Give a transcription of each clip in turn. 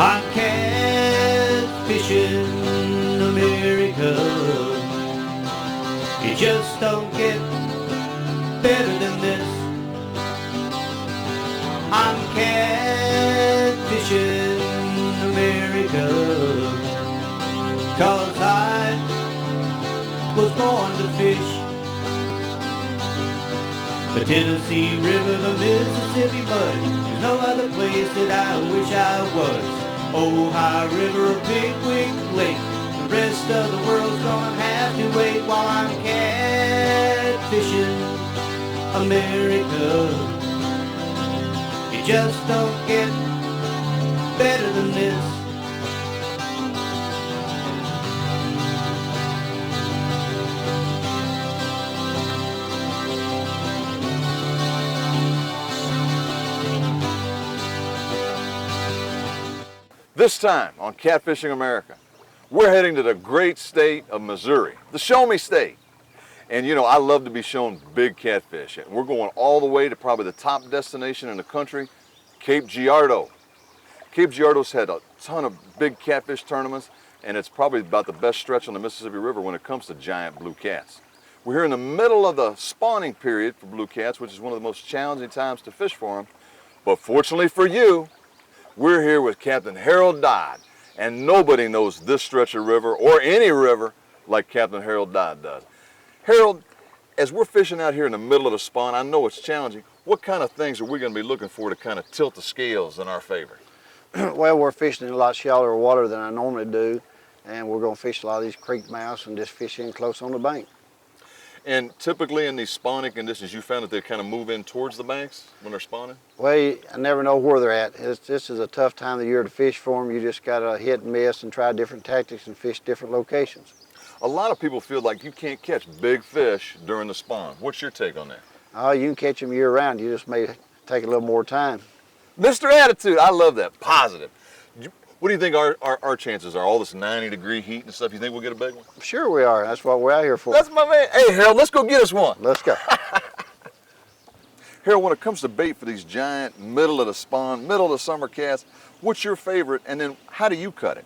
I'm catfishing America. You just don't get better than this. I'm catfishing America, 'cause I was born to fish. The Tennessee River, the Mississippi mud, there's no other place that I wish I was. Ohio River, Pickwick Lake, the rest of the world's gonna have to wait while I'm catfishing America. You just don't get better than this. This time on Catfishing America, we're heading to the great state of Missouri, the Show Me State. And you know, I love to be shown big catfish. And we're going all the way to probably the top destination in the country, Cape Girardeau. Cape Girardeau's had a ton of big catfish tournaments, and it's probably about the best stretch on the Mississippi River when it comes to giant blue cats. We're here in the middle of the spawning period for blue cats, which is one of the most challenging times to fish for them. But fortunately for you, we're here with Captain Harold Dodd, and nobody knows this stretch of river or any river like Captain Harold Dodd does. Harold, as we're fishing out here in the middle of the spawn, I know it's challenging. What kind of things are we going to be looking for to kind of tilt the scales in our favor? Well, we're fishing in a lot shallower water than I normally do, and we're going to fish a lot of these creek mouths and just fish in close on the bank. And typically in these spawning conditions, you found that they kind of move in towards the banks when they're spawning? Well, I never know where they're at. This is a tough time of the year to fish for them. You just got to hit and miss and try different tactics and fish different locations. A lot of people feel like you can't catch big fish during the spawn. What's your take on that? Oh, you can catch them year round. You just may take a little more time. Mr. Attitude, I love that, positive. What do you think our chances are? All this 90-degree heat and stuff, you think we'll get a big one? Sure we are. That's what we're out here for. That's my man. Hey, Harold, let's go get us one. Let's go. Harold, when it comes to bait for these giant, middle of the spawn, middle of the summer casts, what's your favorite, and then how do you cut it?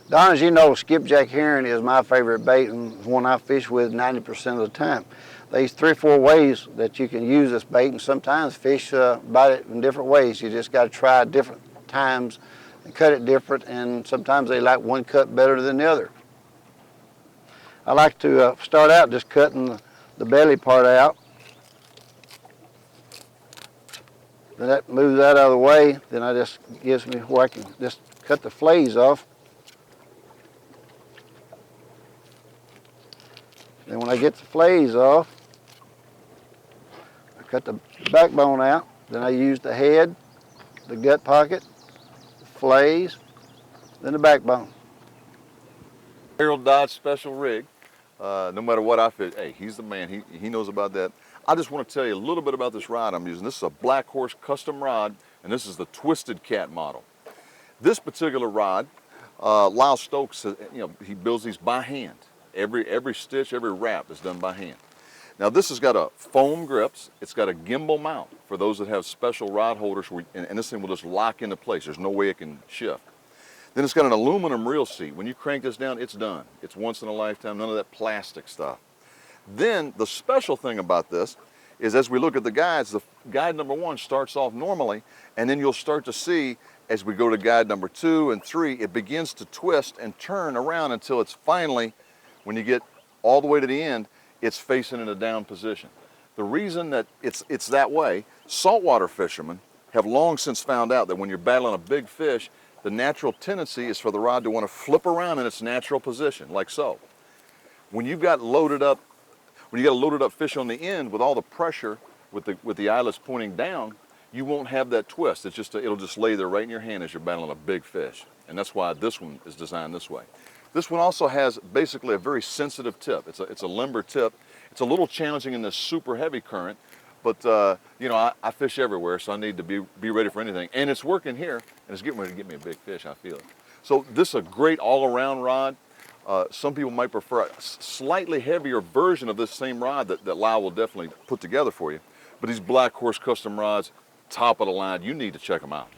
Don, as you know, skipjack herring is my favorite bait and one I fish with 90% of the time. There's 3 or 4 ways that you can use this bait, and sometimes fish bite it in different ways. You just got to try different times and cut it different, and sometimes they like one cut better than the other. I like to start out just cutting the belly part out. Then that moves that out of the way. Then I just gives me where I can just cut the fillets off. Then when I get the fillets off, I cut the backbone out. Then I use the head, the gut pocket, the fillets, then the backbone. Harold Dodd special rig. No matter what I fish, hey, he's the man. He knows about that. I just want to tell you a little bit about this rod I'm using. This is a Black Horse custom rod, and this is the Twisted Cat model. This particular rod, Lyle Stokes, he builds these by hand. Every stitch, every wrap is done by hand. Now this has got a foam grips. It's got a gimbal mount for those that have special rod holders, and this thing will just lock into place. There's no way it can shift. Then it's got an aluminum reel seat. When you crank this down, it's done. It's once in a lifetime, none of that plastic stuff. Then the special thing about this is as we look at the guides, the guide number 1 starts off normally, and then you'll start to see as we go to guide number 2 and 3, it begins to twist and turn around until it's finally, when you get all the way to the end, it's facing in a down position. The reason that it's that way, saltwater fishermen have long since found out that when you're battling a big fish, the natural tendency is for the rod to want to flip around in its natural position, like so. When you've got loaded up, when you got a loaded up fish on the end with all the pressure with the eyelets pointing down, you won't have that twist. It'll just lay there right in your hand as you're battling a big fish. And that's why this one is designed this way. This one also has basically a very sensitive tip. It's a limber tip. It's a little challenging in this super heavy current, but I fish everywhere, so I need to be ready for anything. And it's working here, and it's getting ready to get me a big fish, I feel it. So this is a great all-around rod. Some people might prefer a slightly heavier version of this same rod that Lyle will definitely put together for you. But these Black Horse custom rods, top of the line, you need to check them out.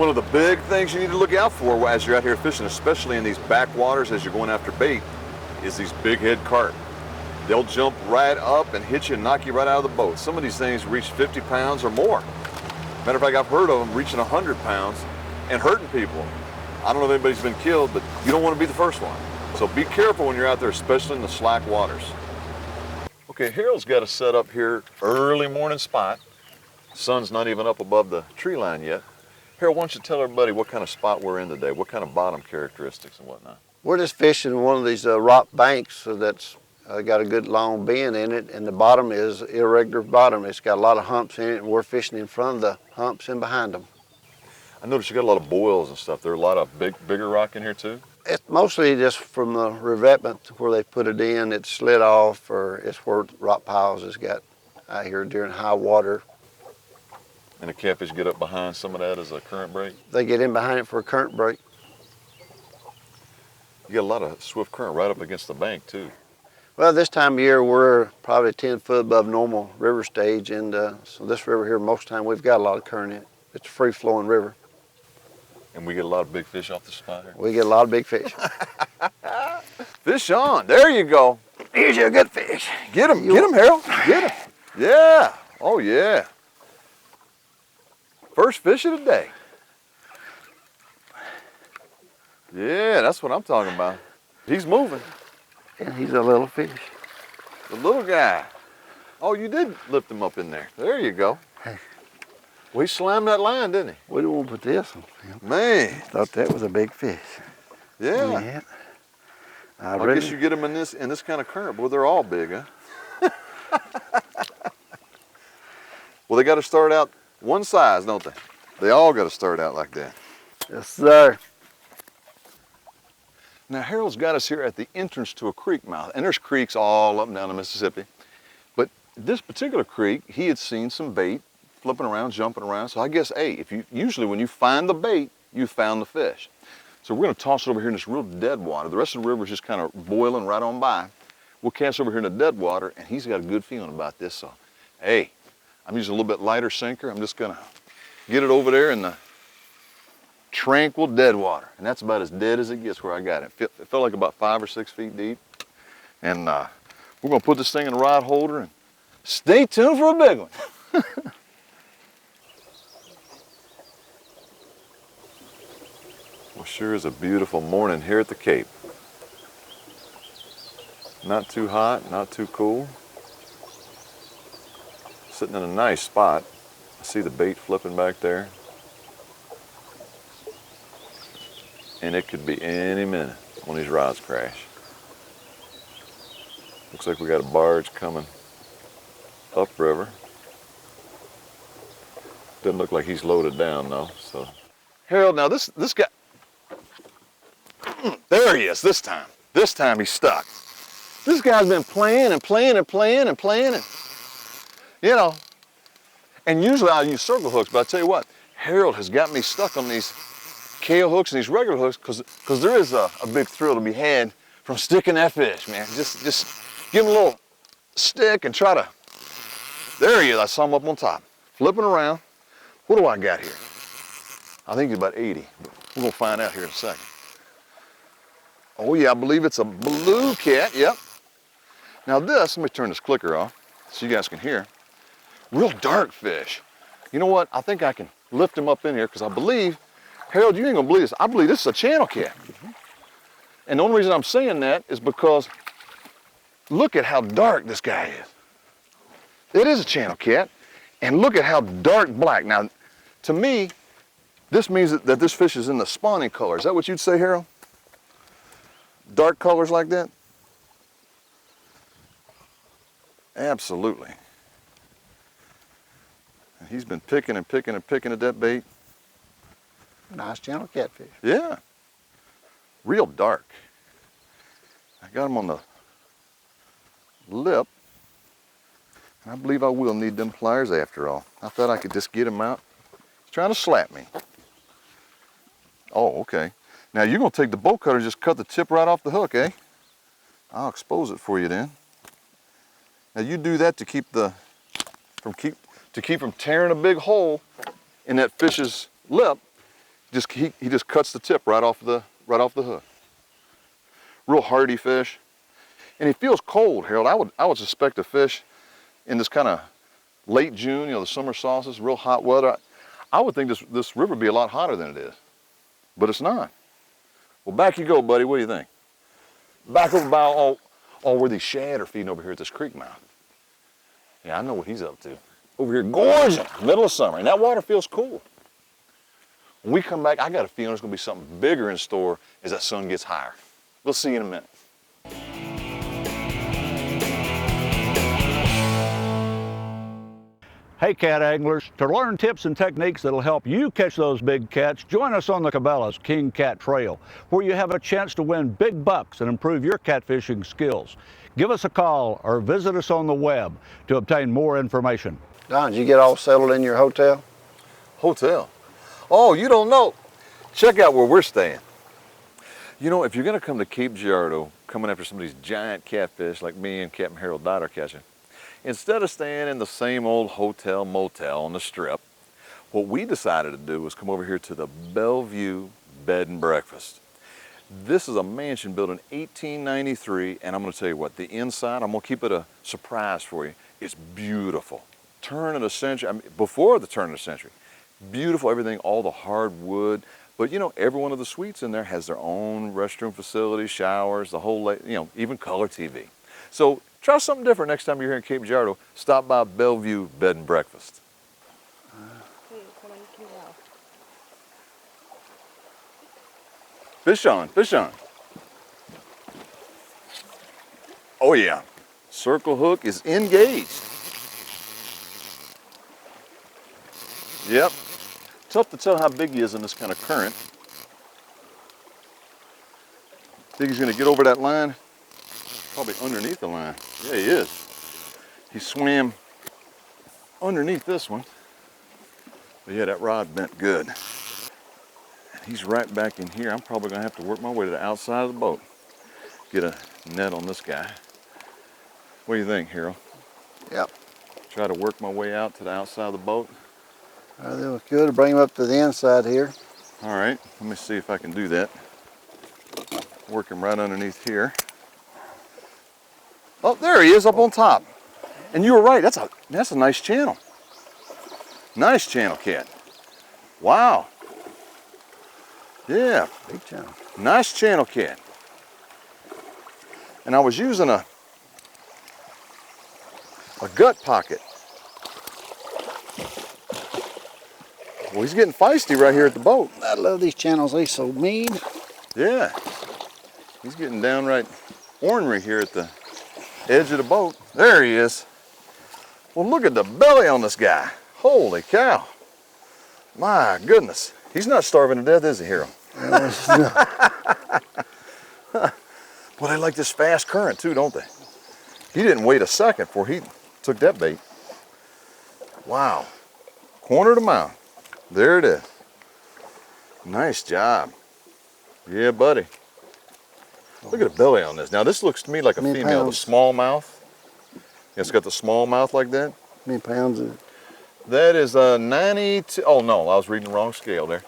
One of the big things you need to look out for as you're out here fishing, especially in these backwaters as you're going after bait, is these big head carp. They'll jump right up and hit you and knock you right out of the boat. Some of these things reach 50 pounds or more. Matter of fact, I've heard of them reaching 100 pounds and hurting people. I don't know if anybody's been killed, but you don't want to be the first one. So be careful when you're out there, especially in the slack waters. Okay, Harold's got us set up here, early morning spot. Sun's not even up above the tree line yet. Harold, why don't you tell everybody what kind of spot we're in today, what kind of bottom characteristics and whatnot? We're just fishing one of these rock banks that's got a good long bend in it, and the bottom is irregular bottom. It's got a lot of humps in it, and we're fishing in front of the humps and behind them. I noticed you got a lot of boils and stuff. There are a lot of bigger rock in here too? It's mostly just from the revetment where they put it in. It's slid off, or it's where rock piles has got out here during high water. And the catfish get up behind some of that as a current break? They get in behind it for a current break. You got a lot of swift current right up against the bank too. Well, this time of year we're probably 10 foot above normal river stage, and so this river here, most of the time we've got a lot of current in it. It's a free-flowing river. And we get a lot of big fish off the spot here? We get a lot of big fish. Fish on, there you go. Here's your good fish. Get him, Harold, get him. Yeah, oh yeah. First fish of the day. Yeah, that's what I'm talking about. He's moving. And he's a little fish. The little guy. Oh, you did lift him up in there. There you go. Well, he slammed that line, didn't he? We don't want to put this on him. Man. Thought that was a big fish. Yeah. I guess you get them in this kind of current. Boy, they're all big, huh? Well, they got to start out one size, don't they? They all got to start out like that. Yes, sir. Now, Harold's got us here at the entrance to a creek mouth, and there's creeks all up and down the Mississippi. But this particular creek, he had seen some bait flipping around, jumping around. So I guess, hey, usually when you find the bait, you found the fish. So we're going to toss it over here in this real dead water. The rest of the river is just kind of boiling right on by. We'll cast over here in the dead water, and he's got a good feeling about this. So, hey, I'm using a little bit lighter sinker. I'm just going to get it over there in the tranquil dead water, and that's about as dead as it gets where I got it. It felt like about 5 or 6 feet deep, and we're going to put this thing in a rod holder and stay tuned for a big one. Well, sure is a beautiful morning here at the Cape. Not too hot, not too cool. Sitting in a nice spot. I see the bait flipping back there. And it could be any minute when these rods crash. Looks like we got a barge coming upriver. Doesn't look like he's loaded down though. So, Harold, now this guy, there he is this time. This time he's stuck. This guy's been playing and playing and playing and playing, and you know. And usually I use circle hooks, but I tell you what, Harold has got me stuck on these KO hooks and these regular hooks, because there is a big thrill to be had from sticking that fish, man. Just give him a little stick and try to, there he is, I saw him up on top. Flipping around. What do I got here? I think he's about 80. We're gonna find out here in a second. Oh yeah, I believe it's a blue cat, yep. Now this, let me turn this clicker off so you guys can hear. Real dark fish. You know what, I think I can lift him up in here because I believe, Harold, you ain't gonna believe this. I believe this is a channel cat. And the only reason I'm saying that is because look at how dark this guy is. It is a channel cat, and look at how dark black. Now, to me, this means that this fish is in the spawning color. Is that what you'd say, Harold? Dark colors like that? Absolutely. And he's been picking and picking and picking at that bait. Nice channel catfish. Yeah, real dark. I got him on the lip, and I believe I will need them pliers after all. I thought I could just get him out. He's trying to slap me. Oh, okay. Now you're gonna take the bolt cutter and just cut the tip right off the hook, eh? I'll expose it for you then. Now you do that to keep from tearing a big hole in that fish's lip. he just cuts the tip right off the hook. Real hardy fish, and he feels cold, Harold. I would suspect a fish in this kind of late June, the summer solstice, real hot weather. I would think this river would be a lot hotter than it is, but it's not. Well, back you go, buddy. What do you think? Back over by all where these shad are feeding over here at this creek mouth. Yeah, I know what he's up to. Over here gorging, middle of summer, and that water feels cool. When we come back, I got a feeling there's gonna be something bigger in store as that sun gets higher. We'll see you in a minute. Hey cat anglers, to learn tips and techniques that'll help you catch those big cats, join us on the Cabela's King Cat Trail, where you have a chance to win big bucks and improve your catfishing skills. Give us a call or visit us on the web to obtain more information. Don, did you get all settled in your hotel? Hotel? Oh, you don't know. Check out where we're staying. If you're gonna come to Cape Girardeau, coming after some of these giant catfish like me and Captain Harold Dodd are catching, instead of staying in the same old hotel motel on the strip, what we decided to do was come over here to the Bellevue Bed and Breakfast. This is a mansion built in 1893, and I'm going to tell you what, the inside, I'm going to keep it a surprise for you. It's beautiful. Turn of the century, before the turn of the century. Beautiful, everything, all the hardwood. But every one of the suites in there has their own restroom facilities, showers, the whole, even color TV. So try something different next time you're here in Cape Girardeau. Stop by Bellevue Bed and Breakfast. Fish on, fish on. Oh yeah, circle hook is engaged. Yep, tough to tell how big he is in this kind of current. Think he's gonna get over that line? Probably underneath the line. Yeah, he is. He swam underneath this one. But yeah, that rod bent good. He's right back in here. I'm probably gonna have to work my way to the outside of the boat. Get a net on this guy. What do you think, Harold? Yep. Try to work my way out to the outside of the boat. That was good to bring him up to the inside here. All right, let me see if I can do that. Work him right underneath here. Oh, there he is up on top. And you were right, that's a nice channel. Nice channel, cat. Wow. Yeah. Big channel. Nice channel cat. And I was using a gut pocket. Well, he's getting feisty right here at the boat. I love these channels, they're so mean. Yeah. He's getting downright ornery here at the edge of the boat. There he is. Well, look at the belly on this guy. Holy cow. My goodness. He's not starving to death, is he, Harold? Well, they like this fast current too, don't they? He didn't wait a second before he took that bait. Wow. Corner to mouth. There it is. Nice job. Yeah, buddy. Look at the belly on this. Now, this looks to me like a female, the small mouth. It's got the small mouth like that. How many pounds is it? That is 92. Oh no, I was reading the wrong scale there.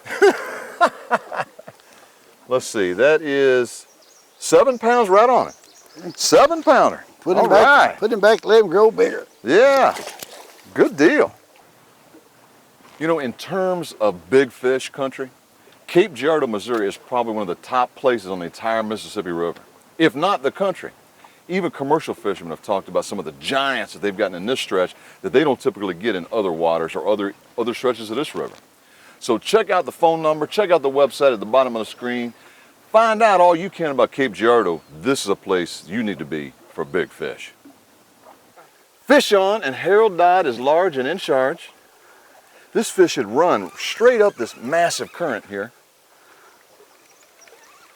Let's see, that is 7 pounds right on it. 7 pounder. Put him back. Put him back, let him grow bigger. Yeah, good deal. In terms of big fish country, Cape Girardeau, Missouri is probably one of the top places on the entire Mississippi River, if not the country. Even commercial fishermen have talked about some of the giants that they've gotten in this stretch that they don't typically get in other waters or other stretches of this river. So check out the phone number, check out the website at the bottom of the screen. Find out all you can about Cape Girardeau. This is a place you need to be for big fish. Fish on, and Harold Dodd is large and in charge. This fish had run straight up this massive current here.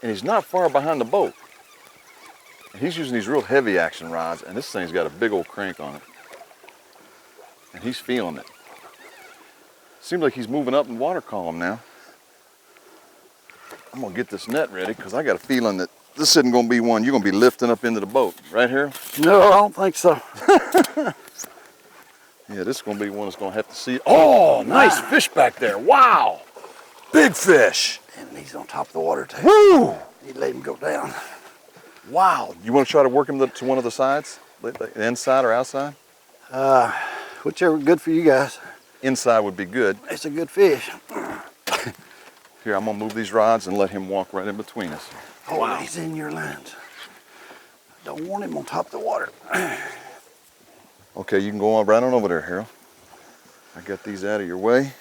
And he's not far behind the boat. He's using these real heavy action rods, and this thing's got a big old crank on it. And he's feeling it. Seems like he's moving up in water column now. I'm gonna get this net ready because I got a feeling that this isn't gonna be one you're gonna be lifting up into the boat, right here? No, I don't think so. Yeah, this is gonna be one that's gonna have to see. Oh, nice fish back there, wow. Big fish. And he's on top of the water too. Woo! You let him go down. Wow. You want to try to work him to one of the sides? The inside or outside? Whichever good for you guys. Inside would be good. It's a good fish. Here, I'm gonna move these rods and let him walk right in between us. Oh, wow. He's in your lines. Don't want him on top of the water. Okay, you can go on right on over there, Harold. I got these out of your way.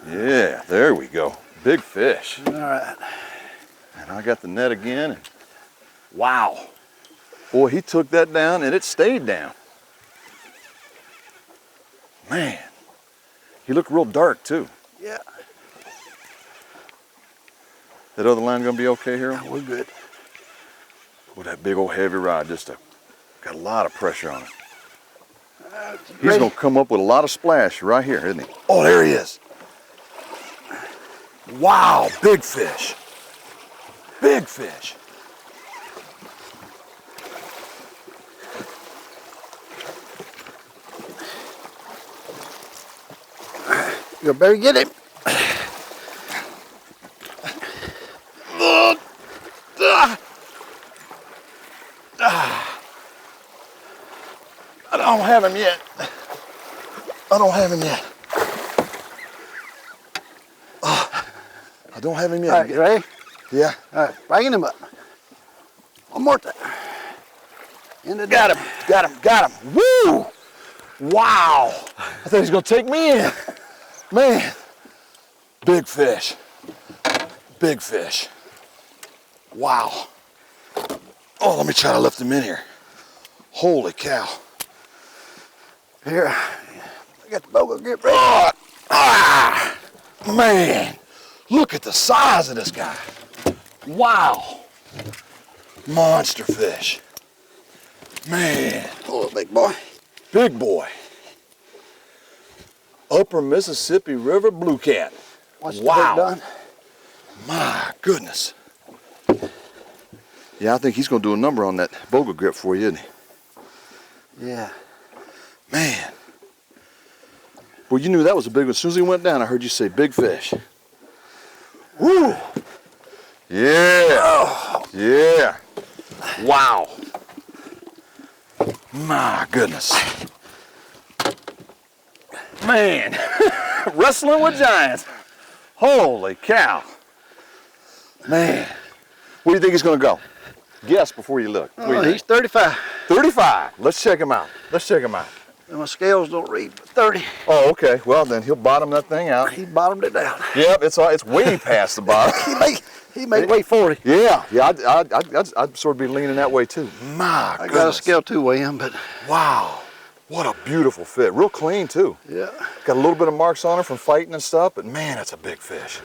Yeah, there we go. Big fish. All right. And I got the net again. And wow. Boy, he took that down and it stayed down. Man, he looked real dark too. Yeah. That other line gonna be okay, Harold? We're good. With that big old heavy rod, got a lot of pressure on it. He's Ready? gonna come up with a lot of splash right here, isn't he? Oh, there he is. Wow, big fish. Big fish. You better get him. I don't have him yet. I don't have him yet. I don't have him yet. All right, you ready? Yeah. All right, bringing him up. One more time. Got him. Woo! Wow! I thought he was gonna take me in. Man, big fish. Big fish. Wow. Oh, let me try to lift him in here. Holy cow. Here, I got the boga grip ready. Man, look at the size of this guy. Wow. Monster fish. Man. Oh, big boy. Big boy. Upper Mississippi River blue cat. Watch the Wow. hook done. My goodness. Yeah, I think he's gonna do a number on that boga grip for you, isn't he? Yeah. Man. Well, you knew that was a big one. As soon as he went down, I heard you say big fish. Woo! Yeah. Oh. Yeah. Wow. My goodness. Man. Wrestling with giants. Holy cow. Man. Where do you think he's going to go? Guess before you look. Oh, he's 35. 35. Let's check him out. Let's check him out. And my scales don't read, but 30. Oh, okay. Well, then he'll bottom that thing out. He bottomed it down. Yep, it's way past the bottom. he may weigh 40. Yeah, I'd sort of be leaning that way too. My I goodness. got a scale to weigh him, but Wow, what a beautiful fit. Real clean too. yeah. Got a little bit of marks on her from fighting and stuff, but man, that's a big fish.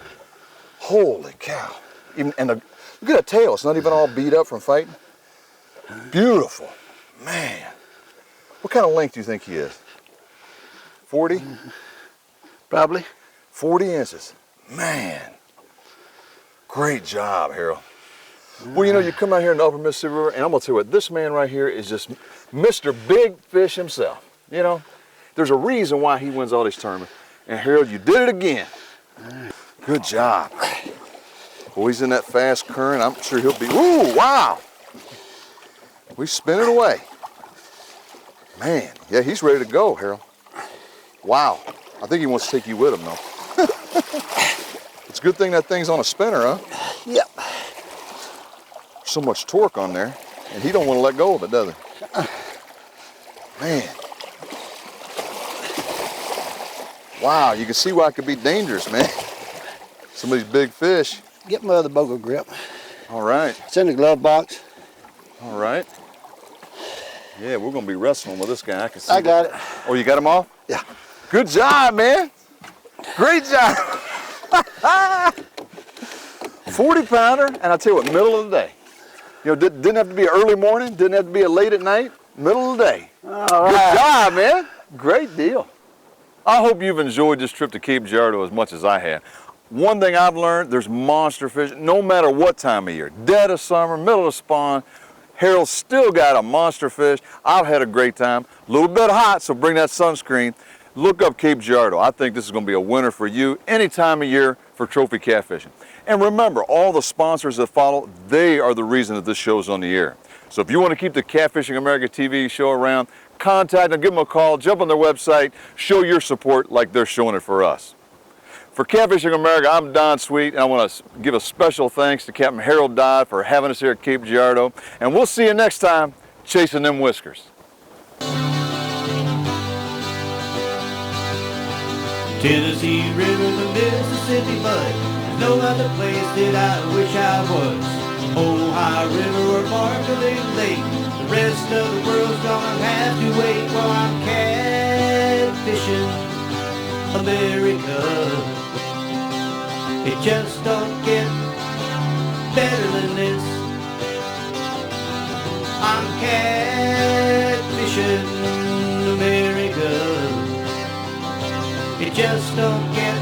Holy cow. Look at that tail. It's not even all beat up from fighting. Beautiful. Man. What kind of length do you think he is? 40? Probably. 40 inches. Man. Great job, Harold. Well, you know, you come out here in the upper Mississippi River, and I'm going to tell you what, this man right here is just Mr. Big Fish himself. You know, there's a reason why he wins all these tournaments. And Harold, you did it again. Good job. Well, he's in that fast current. I'm sure he'll be, ooh, wow. We spin it away. Man, yeah, he's ready to go, Harold. Wow. I think he wants to take you with him, though. It's a good thing that thing's on a spinner, huh? Yep. So much torque on there, and he don't want to let go of it, does he? Man. Wow, you can see why it could be dangerous, man. Some of these big fish. Get my other boga grip. All right, It's in the glove box. all right. Yeah, we're gonna be wrestling with this guy. I can see I got it. Oh, you got him off? Yeah. Good job, man. Great job. 40-pounder, and I tell you what, middle of the day. You know, didn't have to be an early morning, didn't have to be a late at night, middle of the day. All Good right. job, man. Great deal. I hope you've enjoyed this trip to Cape Girardeau as much as I have. One thing I've learned, there's monster fish, no matter what time of year, dead of summer, middle of spawn, Harold's still got a monster fish. I've had a great time. A little bit hot, so bring that sunscreen. look up Cape Girardeau. I think this is going to be a winner for you any time of year for trophy catfishing. And remember, all the sponsors that follow, they are the reason that this show is on the air. So if you want to keep the Catfishing America TV show around, contact them, give them a call, jump on their website, show your support like they're showing it for us. For Catfishing America, I'm Don Sweet, and I want to give a special thanks to Captain Harold Dodd for having us here at Cape Girardeau. And we'll see you next time, chasing them whiskers. Tennessee River, the Mississippi mud, there's no other place that I wish I was. Ohio River or Barkley Lake, the rest of the world's gonna have to wait while I'm catfishing America. It just don't get better than this. I'm catfishing America. It just don't get